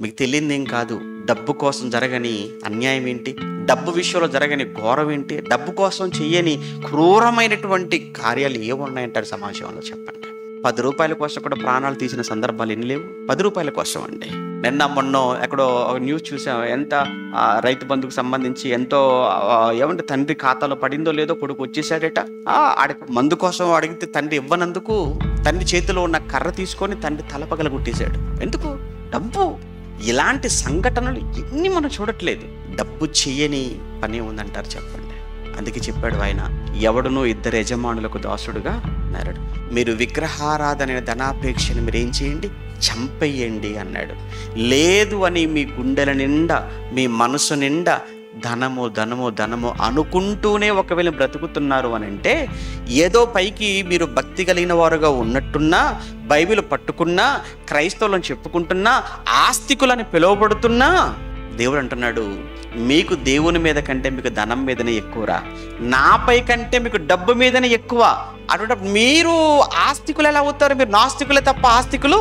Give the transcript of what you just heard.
మీకు తెలియదేం కాదు. డబ్బు కోసం జరగని అన్యాయం ఏంటి, డబ్బు విషయంలో జరగని ఘోరం ఏంటి, డబ్బు కోసం చెయ్యని క్రూరమైనటువంటి కార్యాలు ఏమున్నాయంటారు సమాజంలో చెప్పండి. 10 రూపాయల కోసం కూడా ప్రాణాలు తీసిన సందర్భాలు ఎన్ని లేవు? 10 రూపాయల కోసం అండి. మొన్న ఎక్కడో న్యూస్ చూసాం. ఎంత రైతు బంధుకు సంబంధించి ఎంతో ఏమంటే తండ్రి ఖాతాలో పడిందో లేదో కొడుకు వచ్చేసాడట. మందు కోసం అడిగితే తండ్రి ఇవ్వనందుకు తండ్రి చేతిలో ఉన్న కర్ర తీసుకొని తండ్రి తలపగల గుట్టేశాడు. ఎందుకు? డబ్బు. ఇలాంటి సంఘటనలు ఎన్ని మనం చూడట్లేదు. డబ్బు చెయ్యని పని ఉందంటారు చెప్పండి. అందుకే చెప్పాడు ఆయన, ఎవడునూ 2 యజమానులకు దాసుడుగా మారాడు. మీరు విగ్రహారాధన ధనాపేక్షను మీరు ఏం చేయండి? చంపేయండి అన్నాడు. లేదు అని మీ గుండెల నిండా, మీ మనసు నిండా ధనము ధనము ధనము అనుకుంటూనే ఒకవేళ బ్రతుకుతున్నారు అని అంటే, ఏదో పైకి మీరు భక్తి కలిగిన వారుగా ఉన్నట్టున్నా, బైబిల్ పట్టుకున్నా, క్రైస్తవులను చెప్పుకుంటున్నా, ఆస్తికులని పిలువబడుతున్నా, దేవుడు అంటున్నాడు, మీకు దేవుని మీద కంటే మీకు ధనం మీదనే ఎక్కువరా, నాపై కంటే మీకు డబ్బు మీదనే ఎక్కువ. అటువంటి మీరు ఆస్తికులు ఎలా అవుతారు? మీరు నాస్తికులే తప్ప ఆస్తికులు